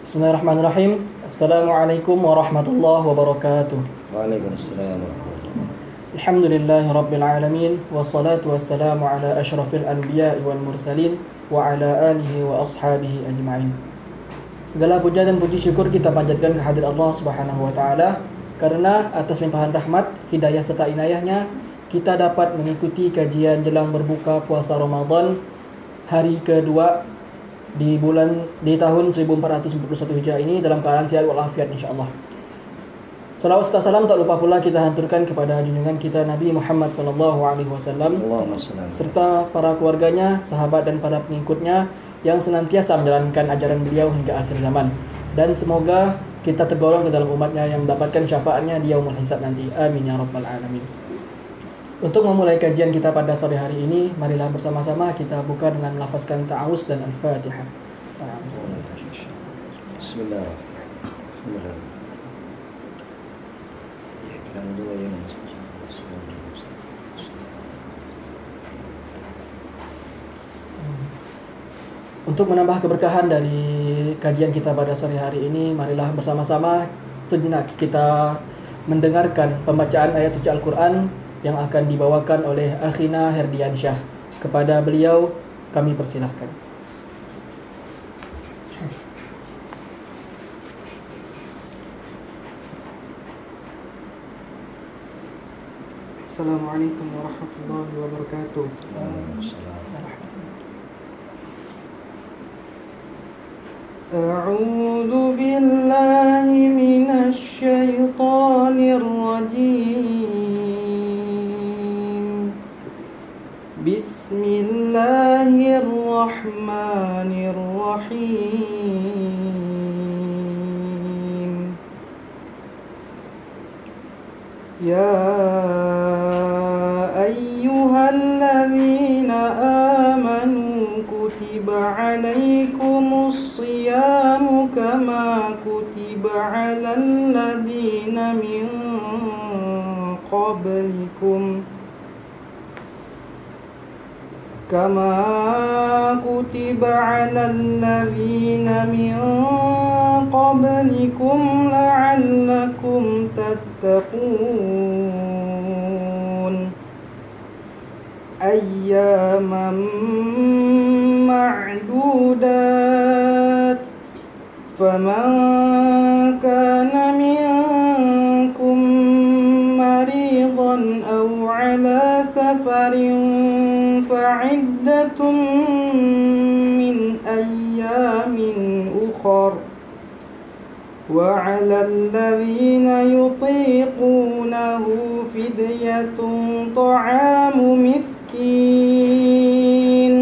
Bismillahirrahmanirrahim. Assalamualaikum warahmatullahi wabarakatuh. Waalaikumsalam warahmatullahi. Alhamdulillahi rabbil alamin. Wassalatu wassalamu ala ashrafil anbiya'i wal mursalin wa ala alihi wa ashabihi ajma'in. Segala puja dan puji syukur kita panjatkan kehadirat Allah Subhanahu wa taala karena atas limpahan rahmat, hidayah serta inayahnya kita dapat mengikuti kajian jelang berbuka puasa Ramadan hari kedua di tahun 1441 Hijriah ini dalam keadaan sehat walafiat insyaallah. Salawat serta salam tak lupa pula kita hanturkan kepada junjungan kita Nabi Muhammad sallallahu alaihi wasallam serta para keluarganya, sahabat dan para pengikutnya yang senantiasa menjalankan ajaran beliau hingga akhir zaman. Dan semoga kita tergolong ke dalam umatnya yang mendapatkan syafaatnya di yaumul hisab nanti. Amin ya rabbal alamin. Untuk memulai kajian kita pada sore hari ini, marilah bersama-sama kita buka dengan melafazkan ta'awuz dan al-Fatihah. Bismillahirrahmanirrahim. Untuk menambah keberkahan dari kajian kita pada sore hari ini, marilah bersama-sama sejenak kita mendengarkan pembacaan ayat suci Al-Quran yang akan dibawakan oleh Akhina Herdiansyah. Kepada beliau kami persilahkan. Assalamualaikum warahmatullahi wabarakatuh. A'udzu billahi minasy syaithanir rajim. Bismillahirrahmanirrahim. Ya ayyuhalladzina amanu kutiba 'alaikumus siyamu kama kutiba 'alal ladzina min qablikum كما كتب على الذين من قبلكم لعلكم تتقون أياما معدودات فمن كان منكم مريضا أو على سفر فعدة من أيام أخر وعلى الذين يطيقونه فدية طعام مسكين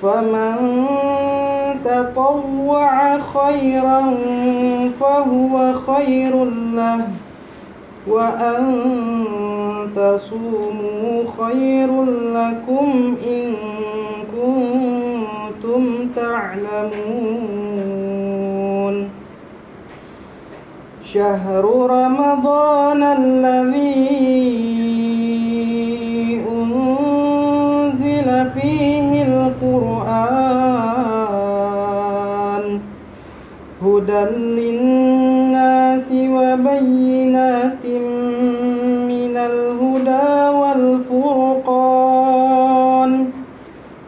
فمن تطوع خيرا فهو خير له وأن تصوموا خير لكم إن كنتم تعلمون شهر رمضان الذي أنزل فيه القرآن هدى للناس وبينات من الهدى والفرقان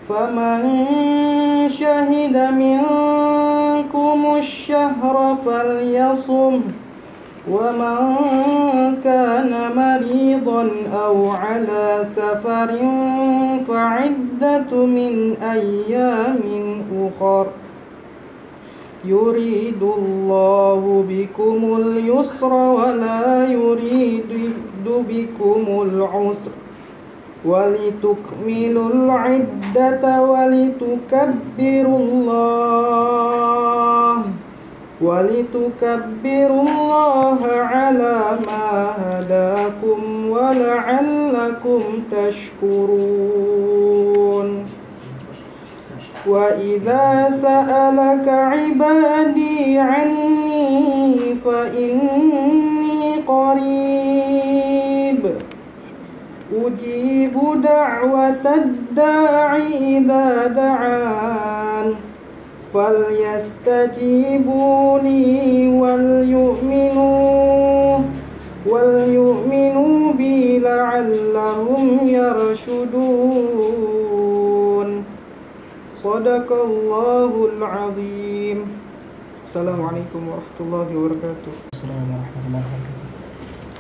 فمن شهد منكم الشهر فليصم ومن كان مريضا أو على سفر فعدة من أيام أخر يريد الله بكم اليسر ولا يريد بكم العسر ولتكملوا العدة ولتكبروا الله على ما هداكم ولعلكم تشكرون وإذا سألك عبادي عني فإني قريب أجيب دعوة الداع إذا دعان فليستجيبوا لي وليؤمنوا بي لعلهم يرشدون. صدق الله العظيم. Assalamualaikum warahmatullahi wabarakatuh. Assalamualaikum warahmatullahi wabarakatuh.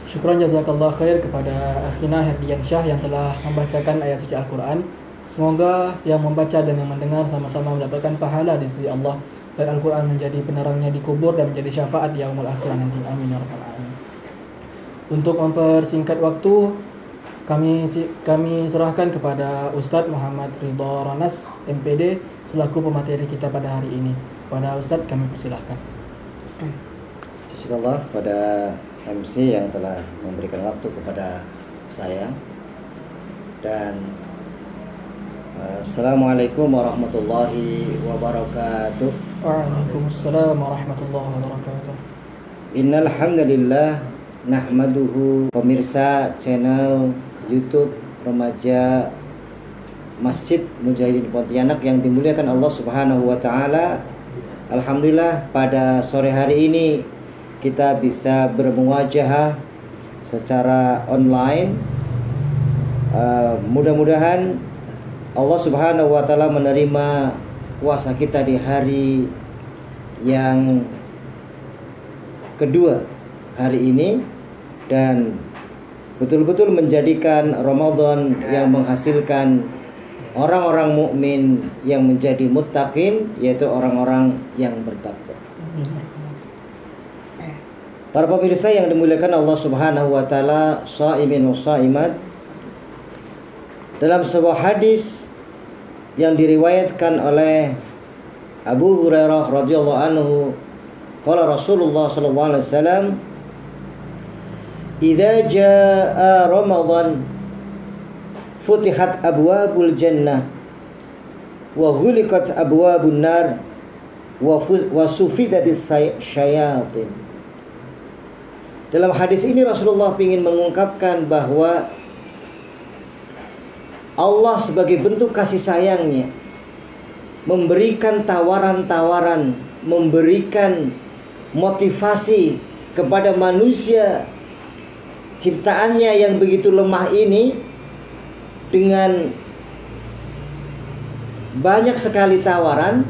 Syukran jazakallah khair kepada Akhina Herdian Syah yang telah membacakan ayat suci Al-Quran. Semoga yang membaca dan yang mendengar sama-sama mendapatkan pahala di sisi Allah, dan Al-Quran menjadi penerangnya di kubur dan menjadi syafaat di yaumul akhirah nanti. Amin ya rabbal alamin. Untuk mempersingkat waktu, kami serahkan kepada Ustadz Muhammad Ridho Ronas MPD selaku pemateri kita pada hari ini. Kepada Ustadz kami persilahkan. Jazakallah pada MC yang telah memberikan waktu kepada saya. Dan Assalamualaikum warahmatullahi wabarakatuh. Waalaikumsalam warahmatullahi wabarakatuh. Innal hamdalillah nahmaduhu. Pemirsa channel YouTube Remaja Masjid Mujahidin Pontianak yang dimuliakan Allah Subhanahu wa taala. Alhamdulillah pada sore hari ini kita bisa bermuwajahah secara online. Mudah-mudahan Allah Subhanahu wa taala menerima puasa kita di hari yang kedua hari ini, dan betul-betul menjadikan Ramadan yang menghasilkan orang-orang mukmin yang menjadi muttaqin, yaitu orang-orang yang bertakwa. Para pemirsa yang dimuliakan Allah Subhanahu wa taala, shaimin wa shaimat, dalam sebuah hadis yang diriwayatkan oleh Abu Hurairah radhiyallahu anhu, qala Rasulullah sallallahu alaihi wasallam, "Idza jaa Ramadan futihat abwabul jannah wa ghuliqat abwabun nar wa sufidatis syayatin." Dalam hadis ini Rasulullah ingin mengungkapkan bahwa Allah sebagai bentuk kasih sayangnya memberikan tawaran-tawaran, memberikan motivasi kepada manusia ciptaannya yang begitu lemah ini dengan banyak sekali tawaran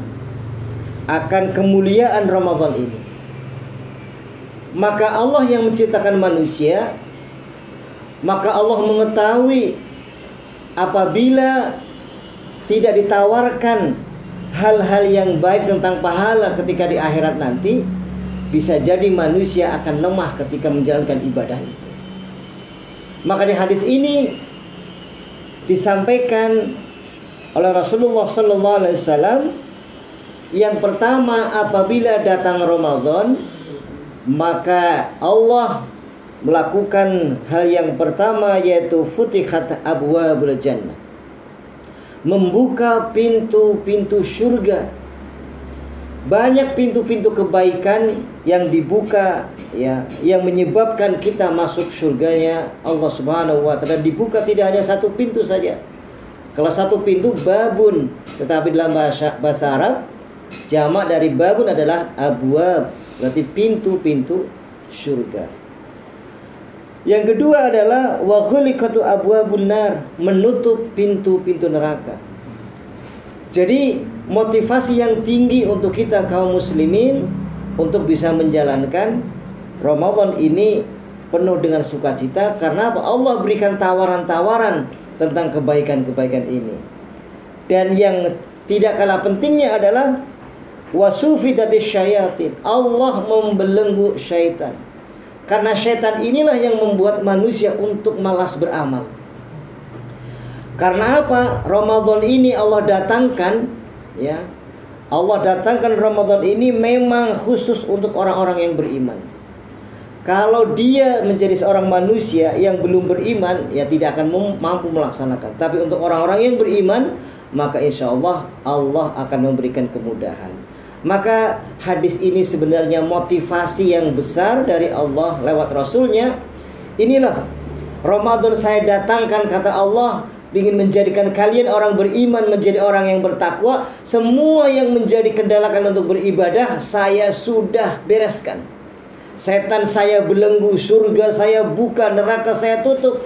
akan kemuliaan Ramadan ini. Maka Allah yang menciptakan manusia, maka Allah mengetahui apabila tidak ditawarkan hal-hal yang baik tentang pahala ketika di akhirat nanti, bisa jadi manusia akan lemah ketika menjalankan ibadah itu. Maka di hadis ini disampaikan oleh Rasulullah sallallahu alaihi wasallam, yang pertama apabila datang Ramadan, maka Allah melakukan hal yang pertama, yaitu futihat abwabul jannah, membuka pintu-pintu surga. Banyak pintu-pintu kebaikan yang dibuka, ya, yang menyebabkan kita masuk surganya Allah Subhanahu wa taala. Dibuka tidak hanya satu pintu saja. Kalau satu pintu babun, tetapi dalam bahasa Arab jamak dari babun adalah abwab, berarti pintu-pintu surga. Yang kedua adalah wa ghuliqatu abwabun nar, menutup pintu-pintu neraka. Jadi motivasi yang tinggi untuk kita kaum muslimin untuk bisa menjalankan Ramadan ini penuh dengan sukacita. Karena apa? Allah berikan tawaran-tawaran tentang kebaikan-kebaikan ini. Dan yang tidak kalah pentingnya adalah wasufidatis syayatin, Allah membelenggu syaitan. Karena syaitan inilah yang membuat manusia untuk malas beramal. Karena apa? Ramadan ini Allah datangkan, ya. Allah datangkan Ramadan ini memang khusus untuk orang-orang yang beriman. Kalau dia menjadi seorang manusia yang belum beriman, ya tidak akan mampu melaksanakan. Tapi untuk orang-orang yang beriman, maka insya Allah Allah akan memberikan kemudahan. Maka hadis ini sebenarnya motivasi yang besar dari Allah lewat Rasulnya. Inilah Ramadan saya datangkan, kata Allah, ingin menjadikan kalian orang beriman, menjadi orang yang bertakwa. Semua yang menjadi kendala kalian untuk beribadah, saya sudah bereskan. Setan saya belenggu, surga saya buka, neraka saya tutup.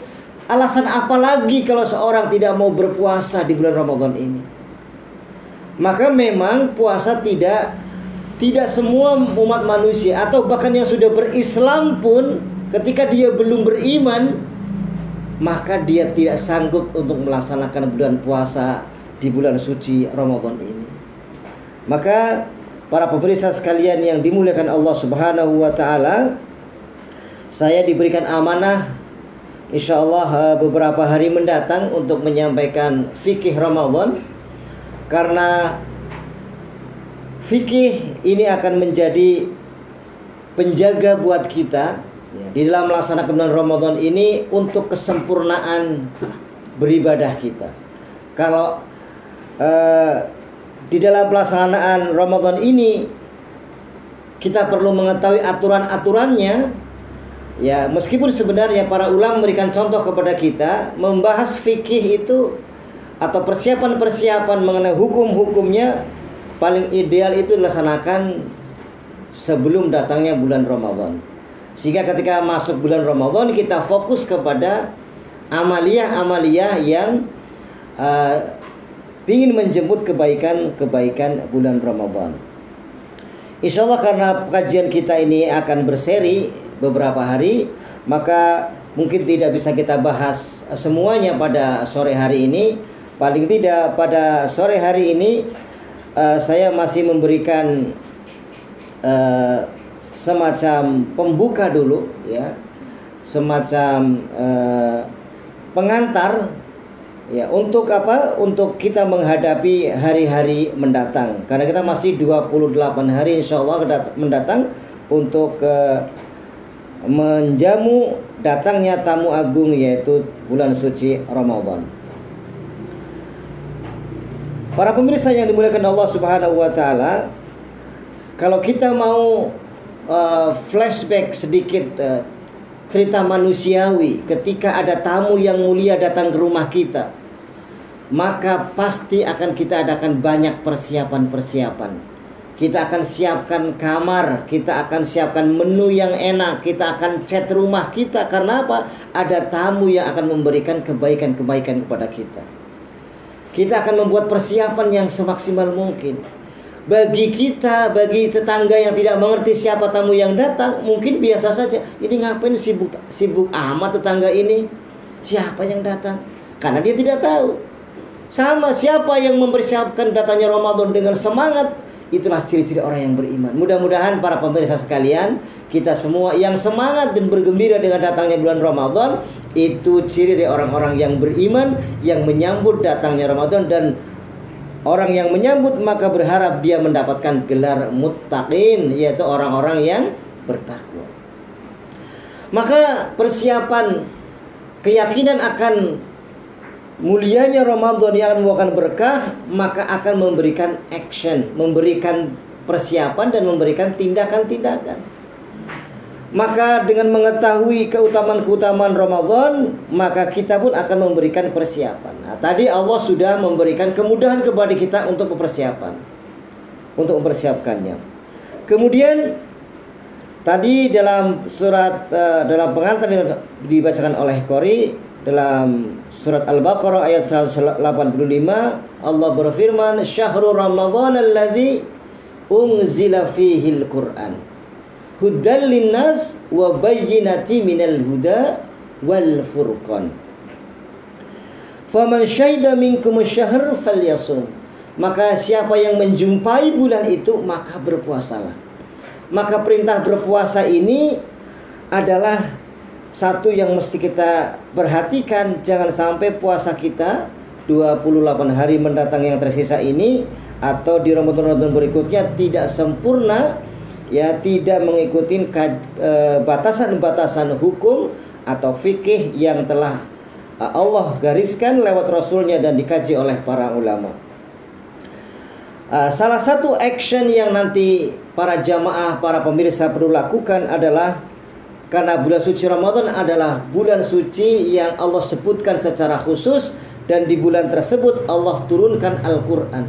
Alasan apa lagi kalau seorang tidak mau berpuasa di bulan Ramadan ini? Maka memang puasa tidak semua umat manusia, atau bahkan yang sudah berislam pun, ketika dia belum beriman, maka dia tidak sanggup untuk melaksanakan bulan puasa di bulan suci Ramadan ini. Maka para pemirsa sekalian yang dimuliakan Allah Subhanahu wa taala, saya diberikan amanah insyaallah beberapa hari mendatang untuk menyampaikan fikih Ramadan, karena fikih ini akan menjadi penjaga buat kita ya, di dalam melaksanakan bulan Ramadan ini untuk kesempurnaan beribadah kita. Kalau di dalam pelaksanaan Ramadan ini kita perlu mengetahui aturan-aturannya. Ya, meskipun sebenarnya para ulama memberikan contoh kepada kita, membahas fikih itu atau persiapan-persiapan mengenai hukum-hukumnya paling ideal itu dilaksanakan sebelum datangnya bulan Ramadan. Sehingga ketika masuk bulan Ramadan kita fokus kepada amaliyah-amaliyah yang ingin menjemput kebaikan-kebaikan bulan Ramadan. Insyaallah karena kajian kita ini akan berseri beberapa hari, maka mungkin tidak bisa kita bahas semuanya pada sore hari ini. Paling tidak pada sore hari ini saya masih memberikan semacam pembuka dulu ya, semacam pengantar ya, untuk apa? Untuk kita menghadapi hari-hari mendatang. Karena kita masih 28 hari insyaallah mendatang untuk menjamu datangnya tamu agung, yaitu bulan suci Ramadan. Para pemirsa yang dimuliakan Allah Subhanahu wa taala, kalau kita mau flashback sedikit cerita manusiawi ketika ada tamu yang mulia datang ke rumah kita, maka pasti akan kita adakan banyak persiapan-persiapan. Kita akan siapkan kamar, kita akan siapkan menu yang enak, kita akan cat rumah kita. Karena apa? Ada tamu yang akan memberikan kebaikan-kebaikan kepada kita. Kita akan membuat persiapan yang semaksimal mungkin. Bagi kita, bagi tetangga yang tidak mengerti siapa tamu yang datang, mungkin biasa saja. Ini ngapain sibuk amat tetangga ini? Siapa yang datang? Karena dia tidak tahu. Sama siapa yang mempersiapkan datangnya Ramadan dengan semangat, itulah ciri-ciri orang yang beriman. Mudah-mudahan para pemirsa sekalian, kita semua yang semangat dan bergembira dengan datangnya bulan Ramadan, itu ciri dari orang-orang yang beriman, yang menyambut datangnya Ramadan. Dan orang yang menyambut maka berharap dia mendapatkan gelar muttaqin, yaitu orang-orang yang bertakwa. Maka persiapan, keyakinan akan mulianya Ramadan yang akan membawakan berkah, maka akan memberikan action, memberikan persiapan dan memberikan tindakan-tindakan. Maka dengan mengetahui keutamaan-keutamaan Ramadan, maka kita pun akan memberikan persiapan. Nah, tadi Allah sudah memberikan kemudahan kepada kita untuk persiapan, untuk mempersiapkannya. Kemudian tadi dalam surat dalam pengantar yang dibacakan oleh Qori dalam surat Al-Baqarah ayat 185, Allah berfirman, "Syahrul Ramadhan alladzi unzila fihil Qur'an huddal linnas wa bayyinatin minal huda wal furqan. Faman syahida minkum asy-syahr falyasum." Maka siapa yang menjumpai bulan itu maka berpuasalah. Maka perintah berpuasa ini adalah satu yang mesti kita perhatikan. Jangan sampai puasa kita 28 hari mendatang yang tersisa ini atau di Ramadan berikutnya tidak sempurna, ya, tidak mengikuti batasan-batasan hukum atau fikih yang telah Allah gariskan lewat Rasulnya dan dikaji oleh para ulama. Salah satu action yang nanti para jamaah, para pemirsa perlu lakukan adalah, karena bulan suci Ramadan adalah bulan suci yang Allah sebutkan secara khusus Dan di bulan tersebut Allah turunkan Al-Quran.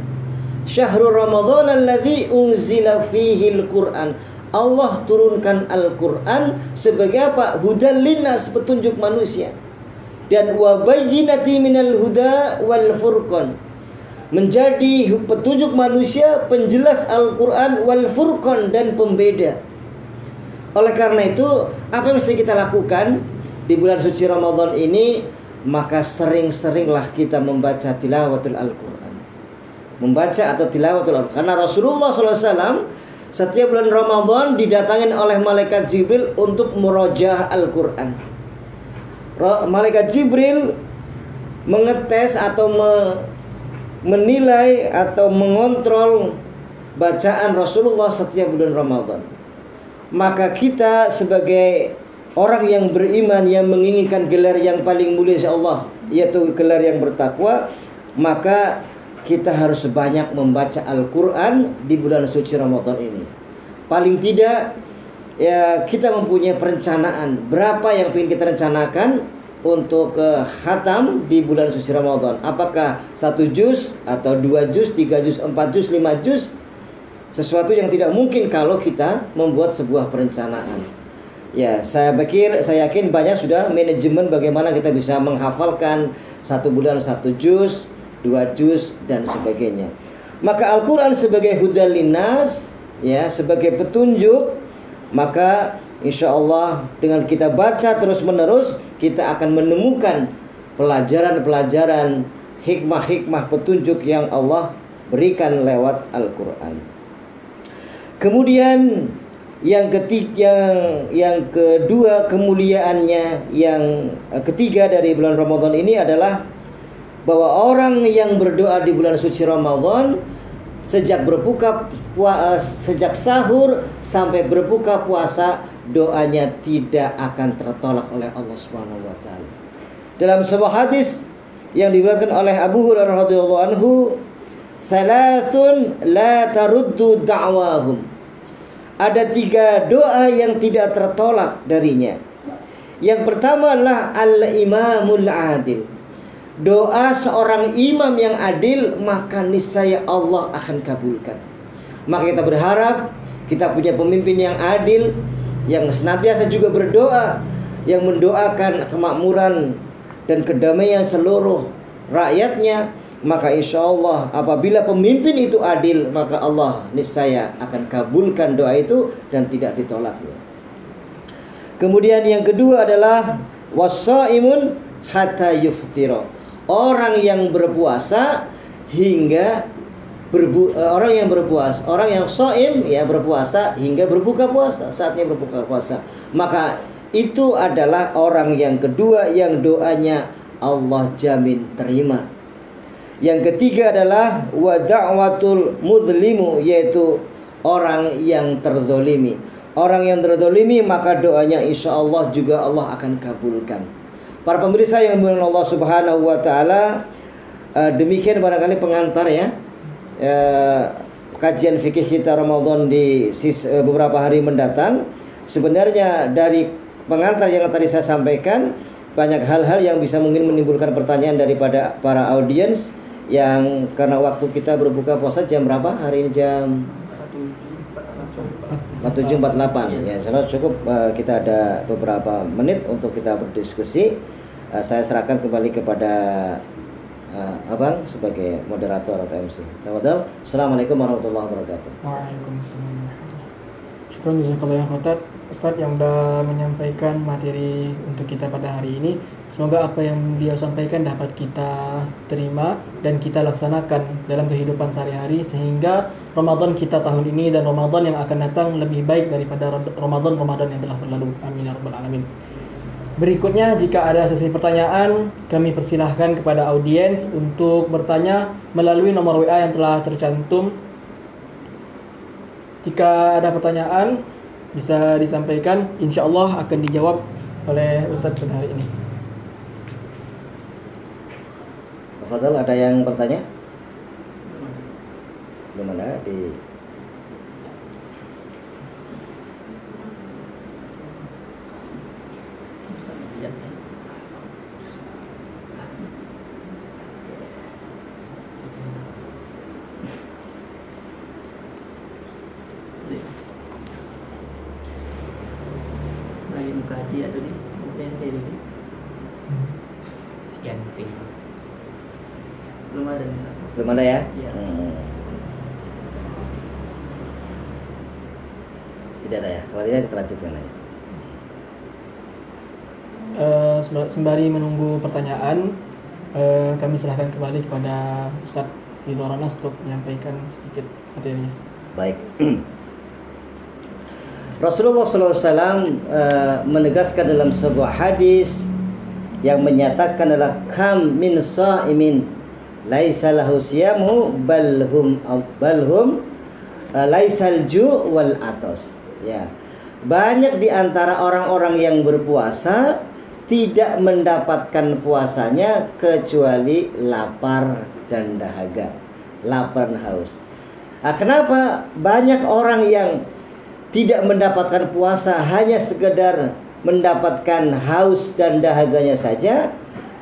Syahrul Ramadhan alladzi unzila fihi Al-Quran. Allah turunkan Al-Quran sebagai apa? Hudan linnas, petunjuk manusia. Dan wabayyinati minal huda wal furqan, menjadi petunjuk manusia, penjelas Al-Quran, wal furqan, dan pembeda. Oleh karena itu, apa yang mesti kita lakukan di bulan suci Ramadan ini? Maka sering-seringlah kita membaca tilawatul Al-Quran, membaca atau tilawatul Al-Quran. Karena Rasulullah SAW setiap bulan Ramadan didatangin oleh malaikat Jibril untuk murojaah Al-Quran. Malaikat Jibril mengetes atau menilai atau mengontrol bacaan Rasulullah setiap bulan Ramadan. Maka kita sebagai orang yang beriman, yang menginginkan gelar yang paling mulia insya Allah, yaitu gelar yang bertakwa, maka kita harus banyak membaca Al-Quran di bulan suci Ramadan ini. Paling tidak ya kita mempunyai perencanaan berapa yang ingin kita rencanakan untuk khatam di bulan suci Ramadan. Apakah 1 juz atau 2 juz, 3 juz, 4 juz, 5 juz? Sesuatu yang tidak mungkin kalau kita membuat sebuah perencanaan. Ya, saya yakin banyak sudah manajemen bagaimana kita bisa menghafalkan 1 bulan 1 juz, 2 juz, dan sebagainya. Maka Al-Quran sebagai hudal linnas, ya, sebagai petunjuk, maka insya Allah dengan kita baca terus menerus, kita akan menemukan pelajaran-pelajaran, hikmah-hikmah petunjuk yang Allah berikan lewat Al-Quran. Kemudian yang kedua kemuliaannya, yang ketiga dari bulan Ramadan ini adalah bahwa orang yang berdoa di bulan suci Ramadan sejak sejak sahur sampai berbuka puasa, doanya tidak akan tertolak oleh Allah Subhanahu wa taala. Dalam sebuah hadis yang diriwayatkan oleh Abu Hurairah radhiyallahu anhu, "Thalathun la taruddu da'wahum." Ada 3 doa yang tidak tertolak darinya. Yang pertama adalah al-imamul adil. Doa seorang imam yang adil, maka niscaya Allah akan kabulkan. Maka kita berharap kita punya pemimpin yang adil, yang senantiasa juga berdoa, yang mendoakan kemakmuran dan kedamaian seluruh rakyatnya. Maka insya Allah apabila pemimpin itu adil, maka Allah niscaya akan kabulkan doa itu dan tidak ditolaknya. Kemudian yang kedua adalah wassaimun hatta yuftira. Orang yang berpuasa hingga orang yang shaim, ya, berpuasa hingga berbuka puasa, saatnya berbuka puasa. Maka itu adalah orang yang kedua yang doanya Allah jamin terima. Yang ketiga adalah wa da'watul mudlimu, yaitu orang yang terzolimi. Orang yang terzolimi maka doanya insya Allah juga Allah akan kabulkan. Para pemirsa yang dimuliakan Allah Subhanahu wa taala, demikian barangkali pengantar ya kajian fikih kita Ramadan di beberapa hari mendatang. Sebenarnya dari pengantar yang tadi saya sampaikan, banyak hal-hal yang bisa mungkin menimbulkan pertanyaan daripada para audiens, yang karena waktu kita berbuka puasa jam berapa hari ini? Jam 47.48 ya. Saya cukup kita ada beberapa menit untuk kita berdiskusi. Saya serahkan kembali kepada Abang sebagai moderator atau MC. Tafadhal. Assalamualaikum warahmatullahi wabarakatuh. Waalaikumsalam. Syukran jazakallahu khairan Ustaz yang sudah menyampaikan materi untuk kita pada hari ini. Semoga apa yang beliau sampaikan dapat kita terima dan kita laksanakan dalam kehidupan sehari-hari, sehingga Ramadan kita tahun ini dan Ramadan yang akan datang lebih baik daripada Ramadan yang telah berlalu. Amin ya rabbal alamin. Berikutnya, jika ada sesi pertanyaan, kami persilahkan kepada audiens untuk bertanya melalui nomor WA yang telah tercantum. Jika ada pertanyaan bisa disampaikan, insya Allah akan dijawab oleh Ustadz pada hari ini. Fadal, ada yang bertanya? Belum ada di pradi atau di pendek ini sekian ting belum ada misalnya. Belum ada ya? Iya. Tidak ada ya. Kalau tidak kita lanjutkan aja. Sembari menunggu pertanyaan, kami serahkan kembali kepada Ustaz Ridho Ronas untuk menyampaikan sedikit materinya. Baik. Rasulullah SAW menegaskan dalam sebuah hadis yang menyatakan adalah kam min sha'imin laisa lahu siyamu balhum laisal ju' wal atos. Ya. Banyak di antara orang-orang yang berpuasa tidak mendapatkan puasanya kecuali lapar dan dahaga, lapar dan haus. Nah, kenapa banyak orang yang tidak mendapatkan puasa hanya sekedar mendapatkan haus dan dahaganya saja?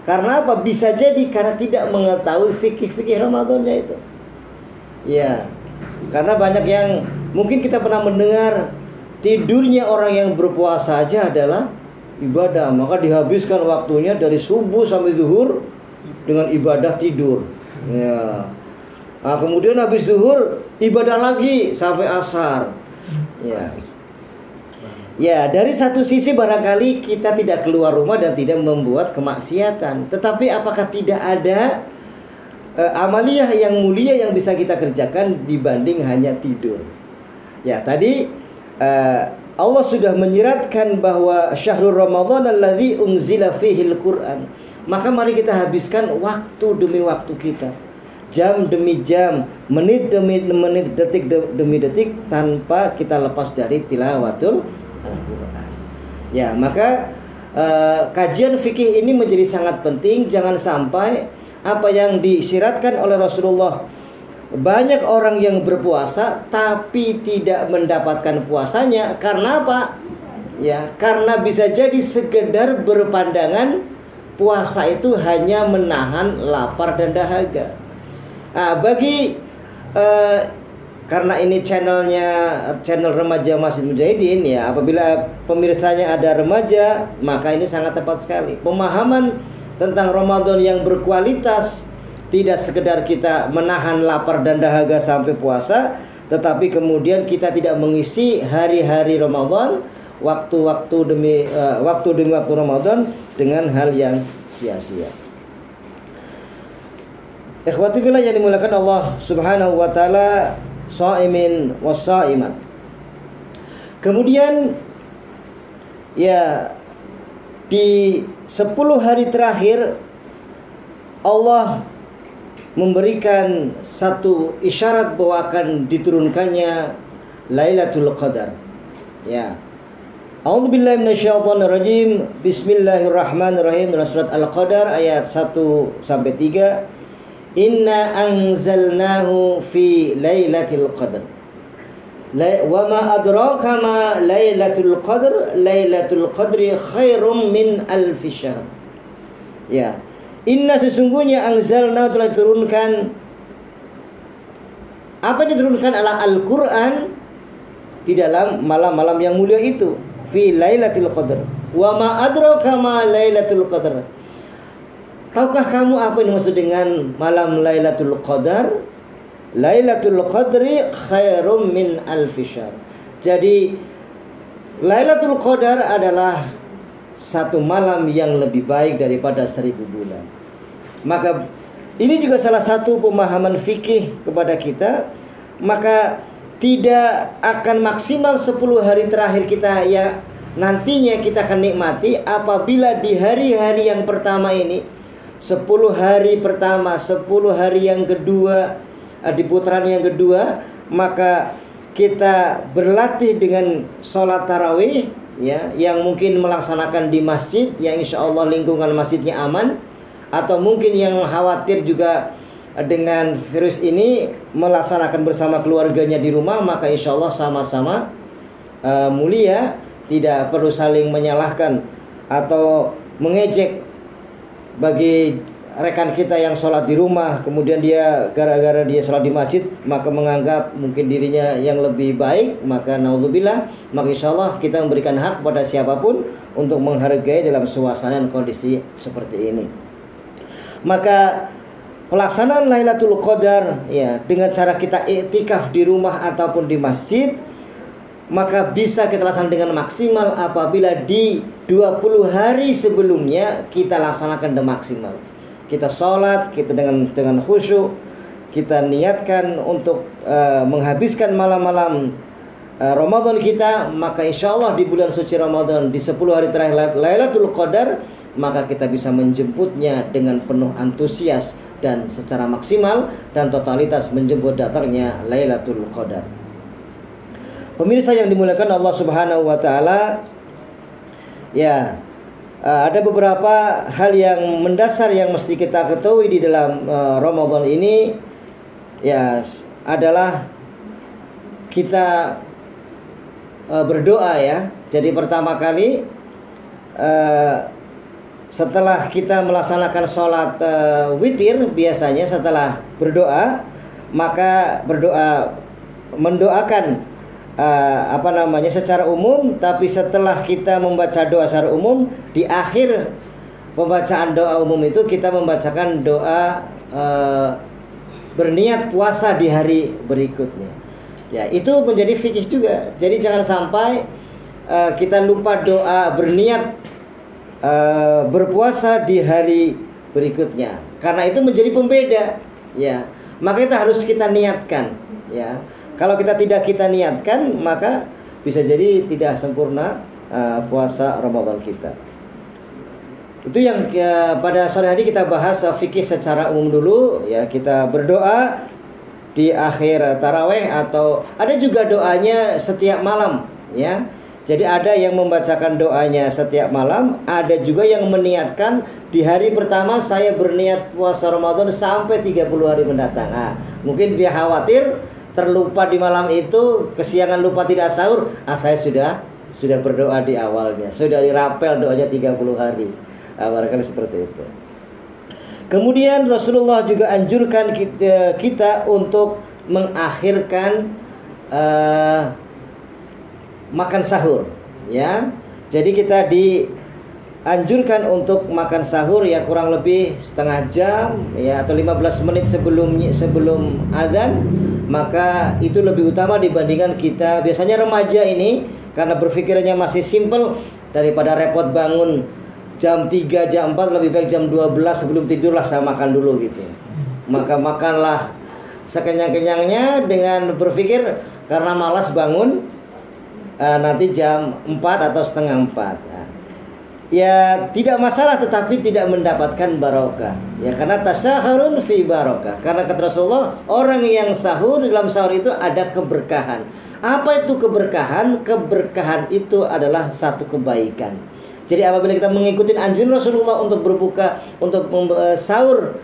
Karena apa? Bisa jadi karena tidak mengetahui fikih-fikih Ramadannya itu. Ya, karena banyak yang mungkin kita pernah mendengar tidurnya orang yang berpuasa aja adalah ibadah, maka dihabiskan waktunya dari subuh sampai zuhur dengan ibadah tidur. Ya. Nah, kemudian habis zuhur ibadah lagi sampai asar. Ya. Ya, dari satu sisi barangkali kita tidak keluar rumah dan tidak membuat kemaksiatan. Tetapi apakah tidak ada amaliyah yang mulia yang bisa kita kerjakan dibanding hanya tidur? Ya, tadi Allah sudah menyiratkan bahwa syahrul Ramadan alladzi unzila fihil Qur'an. Maka mari kita habiskan waktu demi waktu kita, jam demi jam, menit demi menit, detik demi detik, tanpa kita lepas dari tilawatul Al-Quran. Ya, maka kajian fikih ini menjadi sangat penting. Jangan sampai apa yang disyiratkan oleh Rasulullah, banyak orang yang berpuasa tapi tidak mendapatkan puasanya. Karena apa? Ya, karena bisa jadi sekedar berpandangan puasa itu hanya menahan lapar dan dahaga. Nah, karena ini channel remaja Masjid Mujahidin, ya, apabila pemirsanya ada remaja, maka ini sangat tepat sekali. Pemahaman tentang Ramadan yang berkualitas, tidak sekedar kita menahan lapar dan dahaga sampai puasa, tetapi kemudian kita tidak mengisi hari-hari Ramadan, waktu demi waktu Ramadan dengan hal yang sia-sia. Ikhwati fillah yang dimuliakan Allah Subhanahu wa taala, shaimin wassaimat. Kemudian ya, di 10 hari terakhir Allah memberikan satu isyarat bahwa akan diturunkannya Lailatul Qadar. Ya. A'udzubillahi minasyaitonirrajim. Bismillahirrahmanirrahim. Dalam surat Al-Qadar ayat 1 sampai 3. Inna anzalnahu fi Lailatul Qadar. Wa ma adraka ma Lailatul Qadr. Lailatul Qadri khairum min alfi syahr. Ya. Inna sesungguhnya anzalna telah diturunkan. Apa yang diturunkan adalah Al-Quran di dalam malam-malam yang mulia itu. Fi Lailatul Qadr. Wa ma adraka ma Lailatul Qadr. Tahukah kamu apa yang dimaksud dengan malam Lailatul Qadar? Lailatul Qadri khairum min alfi syahr. Jadi Lailatul Qadar adalah satu malam yang lebih baik daripada 1000 bulan. Maka ini juga salah satu pemahaman fikih kepada kita. Maka tidak akan maksimal 10 hari terakhir kita ya nantinya kita akan nikmati apabila di hari-hari yang pertama ini, 10 hari pertama, 10 hari yang kedua, di putaran yang kedua, maka kita berlatih dengan sholat tarawih, ya, yang mungkin melaksanakan di masjid yang insya Allah lingkungan masjidnya aman, atau mungkin yang khawatir juga dengan virus ini melaksanakan bersama keluarganya di rumah, maka insya Allah sama-sama mulia, tidak perlu saling menyalahkan atau mengejek bagi rekan kita yang sholat di rumah, kemudian dia gara-gara dia sholat di masjid maka menganggap mungkin dirinya yang lebih baik, maka naudzubillah, maka insya Allah kita memberikan hak pada siapapun untuk menghargai dalam suasana dan kondisi seperti ini. Maka pelaksanaan Lailatul Qadar ya dengan cara kita iktikaf di rumah ataupun di masjid, maka bisa kita laksanakan dengan maksimal apabila di 20 hari sebelumnya kita laksanakan dengan maksimal. Kita sholat, kita dengan khusyuk, kita niatkan untuk menghabiskan malam-malam Ramadan kita, maka insya Allah di bulan suci Ramadan di 10 hari terakhir Lailatul Qadar, maka kita bisa menjemputnya dengan penuh antusias dan secara maksimal dan totalitas menjemput datangnya Lailatul Qadar. Pemirsa yang dimuliakan Allah Subhanahu wa taala, ya, ada beberapa hal yang mendasar yang mesti kita ketahui di dalam Ramadan ini, ya, adalah kita berdoa ya. Jadi pertama kali setelah kita melaksanakan sholat witir, biasanya setelah berdoa maka mendoakan secara umum. Tapi setelah kita membaca doa secara umum, di akhir pembacaan doa umum itu kita membacakan doa berniat puasa di hari berikutnya. Ya, itu menjadi fikih juga. Jadi jangan sampai kita lupa doa berniat berpuasa di hari berikutnya, karena itu menjadi pembeda. Ya, maka kita harus kita niatkan. Ya, kalau kita niatkan, maka bisa jadi tidak sempurna puasa Ramadan kita. Itu yang pada sore hari kita bahas fikih secara umum dulu. Ya, kita berdoa di akhir taraweh, atau ada juga doanya setiap malam. Ya, jadi ada yang membacakan doanya setiap malam, ada juga yang meniatkan di hari pertama saya berniat puasa Ramadan sampai 30 hari mendatang. Mungkin dia khawatir terlupa di malam itu, kesiangan lupa tidak sahur. Saya sudah berdoa di awalnya, sudah dirapel doanya 30 hari. Barangkali seperti itu. Kemudian Rasulullah juga anjurkan kita untuk mengakhirkan makan sahur, ya. Jadi kita dianjurkan untuk makan sahur ya kurang lebih setengah jam ya, atau 15 menit sebelum azan. Maka itu lebih utama dibandingkan kita biasanya remaja ini, karena berpikirnya masih simple, daripada repot bangun jam 3, jam 4, lebih baik jam 12 sebelum tidurlah saya makan dulu gitu. Maka makanlah sekenyang-kenyangnya dengan berpikir karena malas bangun nanti jam 4 atau setengah 4. Ya tidak masalah, tetapi tidak mendapatkan barokah. Ya, karena tasaharun fi barokah. Karena kata Rasulullah, orang yang sahur, dalam sahur itu ada keberkahan. Apa itu keberkahan? Keberkahan itu adalah satu kebaikan. Jadi apabila kita mengikuti anjuran Rasulullah untuk berbuka, untuk sahur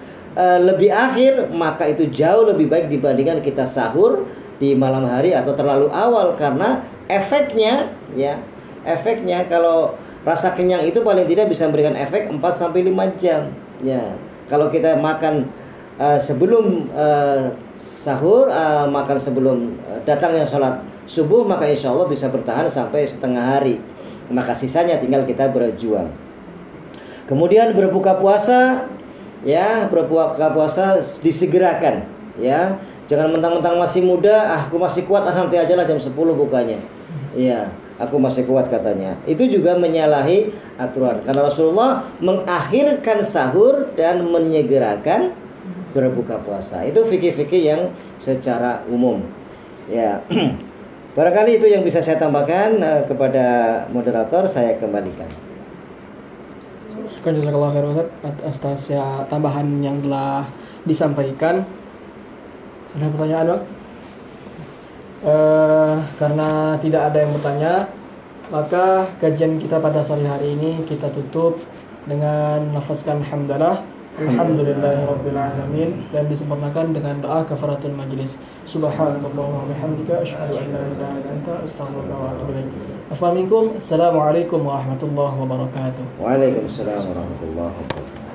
lebih akhir, maka itu jauh lebih baik dibandingkan kita sahur di malam hari atau terlalu awal. Karena efeknya kalau rasa kenyang itu paling tidak bisa memberikan efek 4-5 jam. Ya, kalau kita makan sebelum sahur, makan sebelum datangnya sholat subuh, maka insya Allah bisa bertahan sampai setengah hari. Maka sisanya tinggal kita berjuang. Kemudian berbuka puasa, ya, berbuka puasa disegerakan, ya. Jangan mentang-mentang masih muda, aku masih kuat, nanti aja lah jam 10 bukanya. Ya, aku masih kuat katanya. Itu juga menyalahi aturan. Karena Rasulullah mengakhirkan sahur dan menyegerakan berbuka puasa. Itu fikih-fikih yang secara umum. Ya. Barangkali itu yang bisa saya tambahkan. Kepada moderator saya kembalikan. Jazakallahu khairan atas tambahan yang telah disampaikan. Ada pertanyaan, Bang? Karena tidak ada yang bertanya, maka kajian kita pada sore hari ini kita tutup dengan lafazkan hamdalah, alhamdulillahirabbil alamin, dan disempurnakan dengan doa kafaratul majlis. Subhanakallahumma wa bihamdika asyhadu an la ilaha illa anta astaghfiruka wa atubu ilaik. Afwan minkum. Assalamualaikum warahmatullahi wabarakatuh. Waalaikumsalam warahmatullahi wabarakatuh.